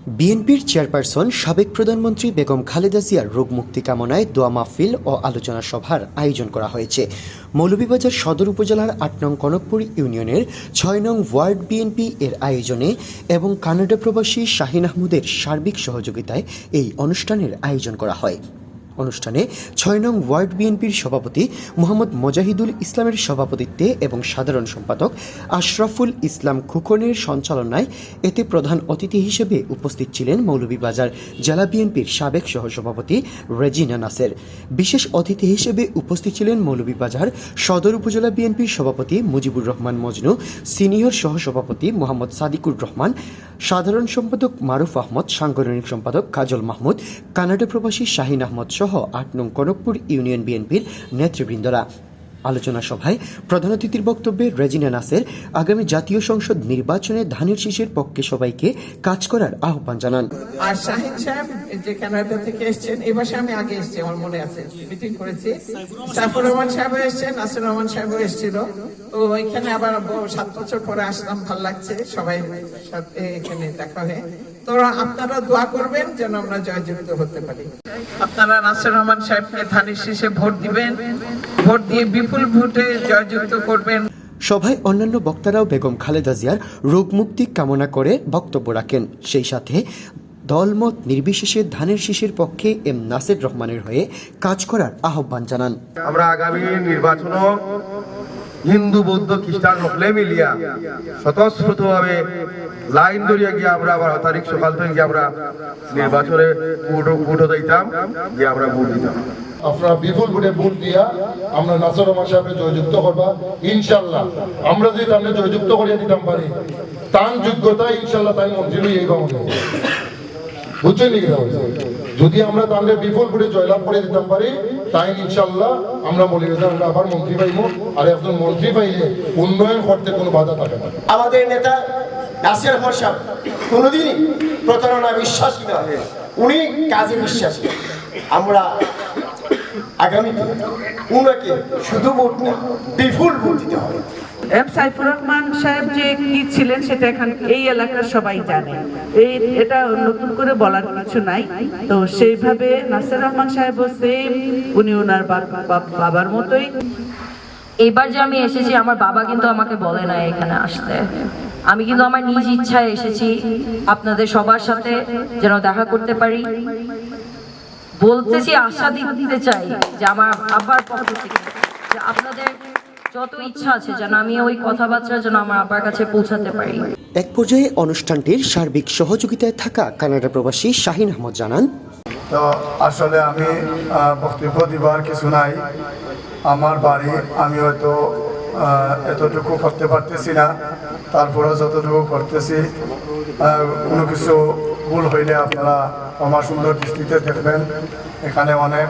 বিএনপির চেয়ারপারসন সাবেক প্রধানমন্ত্রী বেগম খালেদা জিয়ার রোগ মুক্তি কামনায় দোয়া মাহফিল ও আলোচনা সভার আয়োজন করা হয়েছে। মৌলভীবাজার সদর উপজেলার ৮ নং কনকপুর ইউনিয়নের ৬ নং ওয়ার্ড বিএনপি এর আয়োজনে এবং কানাডা প্রবাসী শাহিন আহমদের সার্বিক সহযোগিতায় এই অনুষ্ঠানের আয়োজন করা হয়। অনুষ্ঠানে ৬ নং ওয়ার্ড বিএনপির সভাপতি মোহাম্মদ মোজাহিদুল ইসলামের সভাপতিত্বে এবং সাধারণ সম্পাদক আশরাফুল ইসলাম খোকনের সঞ্চালনায় এতে প্রধান অতিথি হিসেবে উপস্থিত ছিলেন মৌলভীবাজার জেলা বিএনপির সাবেক সহসভাপতি রেজিনা নাসের। বিশেষ অতিথি হিসেবে উপস্থিত ছিলেন মৌলভীবাজার সদর উপজেলা বিএনপির সভাপতি মুজিবুর রহমান মজনু, সিনিয়র সহসভাপতি মোহাম্মদ সাদিকুর রহমান, সাধারণ সম্পাদক মারুফ আহমদ, সাংগঠনিক সম্পাদক কাজল মাহমুদ, কানাডা প্রবাসী শাহিন আহমদ সহ ৮ নং কনকপুর ইউনিয়ন বিএনপির নেতৃবৃন্দরা। আলোচনা সভায় প্রধান অতিথির বক্তব্যে রেজিনা নাসের আগামী জাতীয় সংসদ নির্বাচনে ধানের শীষের পক্ষে সবাইকে কাজ করার আহ্বান জানান। আর শাহিন সাহেব যে কানাডা থেকে এসেছেন, এই মাসে আমি আগে এসেছি, আমার মনে আছে, মিটিং করেছি। সাইফুর রহমান সাহেব এসেছেন, নাসির রহমান সাহেব এসেছিল। তো এখানে আবার 7 বছর পরে আসলাম, ভালো লাগছে, সবাই সাথে এখানে দেখা হয়ে। তো আপনারা দোয়া করবেন যেন আমরা জয়যুক্ত হতে পারি। আপনারা নাসির রহমান সাহেবকে ধানের শীষে ভোট দিবেন, ভোট দিয়ে বিপুল ভোটে জয়যুক্ত করবেন। সভায় অন্যান্য বক্তারাও বেগম খালেদা জিয়ার রোগ মুক্তি কামনা করে বক্তব্য রাখেন। সেই সাথে দলমত নির্বিশেষে ধানের শীষের পক্ষে এম নাসির রহমানের হয়ে কাজ করার আহ্বান জানান। আমরা আগামী নির্বাচন হিন্দু বৌদ্ধ খ্রিস্টান হলে মিলিয়া স্বতঃস্ফূর্তভাবে লাইন ধরিয়া গিয়ে আমরা আবার তারিখ সকাল থেকে গিয়ে আমরা নির্বাচনে ভোট দিতাম, গিয়ে আমরা ভোট দিতাম। আপনারা বিপুল ভোটে ভোট দিয়া আমরা নাসির রহমান সাহেবকে জয়যুক্ত করবা ইনশাল্লাহ। আমরা যদি তাহলে জয়যুক্ত করিয়া দিতাম পারি, তার যোগ্যতা ইনশাল্লাহ তাই মন্ত্রী এই বামনে বুঝছেন নাকি? যদি আমরা তাহলে বিপুল ভোটে জয়লাভ করে দিতাম পারি, তাই ইনশাল্লাহ আমরা বলি আমরা আবার মন্ত্রী পাইব। আর একজন মন্ত্রী পাইলে উন্নয়ন করতে কোনো বাধা থাকে না। আমাদের নেতা নাসির রহমান সাহেব কোনোদিনই প্রতারণা বিশ্বাসী নয়, উনি কাজে বিশ্বাসী। আমরা আগামীতে উনাকে শুধু ভোট না, বিপুল ভোট দিতে হবে। এম সাইফুর রহমান সাহেব যে কি ছিলেন সেটা এখন এই এলাকার সবাই জানে, এটা নতুন করে বলার কিছু নাই। তো সেইভাবে নাসির রহমান সাহেব সেম, উনি ওনার বাবার মতোই। এবার যে আমি এসেছি, আমার বাবা কিন্তু আমাকে বলে না এখানে আসতে, আমি কিন্তু আমার নিজ ইচ্ছায় এসেছি আপনাদের সবার সাথে যেন দেখা করতে পারি। বলতেছি, আশা দিতে চাই যে আমার আব্বার পক্ষ থেকে যে আপনাদের যত ইচ্ছা আছে যেন আমি ওই কথাবার্তা যেন আমার আব্বার কাছে পৌঁছাতে পারি। এক পর্যায়ে অনুষ্ঠানটির সার্বিক সহযোগিতায় থাকা কানাডা প্রবাসী শাহিন আহমদ জানান, তো আসলে আমি বক্তব্য দিবার কিছু নাই। আমার বাড়ি, আমি হয়তো এতটুকু করতে পারতেছি না, তারপরেও যতটুকু করতেছি কোনো কিছু ভুল হইলে আপনারা আমার সুন্দর দৃষ্টিতে দেখবেন। এখানে অনেক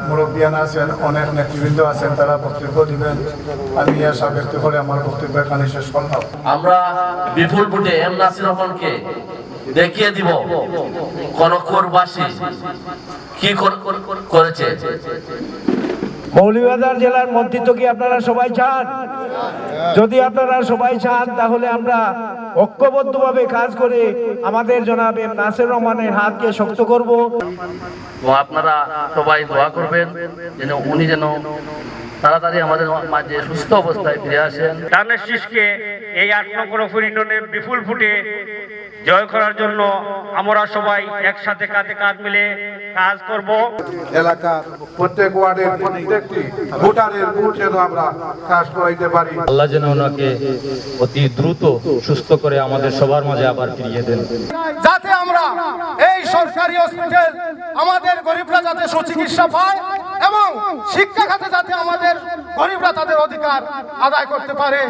মুরব্বিয়ান আছেন, অনেক নেতৃবৃন্দ আছেন, তারা বক্তব্য দিবেন। আমি আশা ব্যক্ত করে আমার বক্তব্য এখানে শেষ করলাম। আমরা বিপুল ভোটে এম নাসির রহমানকে দেখিয়ে দিব কনকপুরবাসী কি করেছে। মৌলভীবাজার জেলার মন্ত্রিত্ব কি আপনারা সবাই চান? যদি আপনারা সবাই চান, তাহলে আমরা ঐক্যবদ্ধভাবে কাজ করে আমাদের জনাব এম নাসির রহমানের হাতকে শক্ত করব। আপনারা সবাই দোয়া করবেন যেন উনি যেন তাড়াতাড়ি আমাদের মাঝে সুস্থ অবস্থায় ফিরে আসেন। ধানের শীষকে এই ৮ নং কনকপুর ইউনিয়নের বিপুল ভোটে জয় করার জন্য আমরা সবাই একসাথে কাঁধে কাঁধ মিলে কাজ করব। এলাকার প্রত্যেক ওয়ার্ডের প্রত্যেকটি ভোটারের ভোট যেন আমরা কাজ করাইতে পারি। আল্লাহ যেন ওনাকে অতি দ্রুত সুস্থ করে আমাদের সবার মাঝে আবার ফিরিয়ে দেন, যাতে আমরা এই সরকারি হসপিটাল আমাদের গরিবরা যাতে সুচিকিৎসা পায় এবং শিক্ষা খাতে যাতে আমাদের গরিবরা তাদের অধিকার আদায় করতে পারে।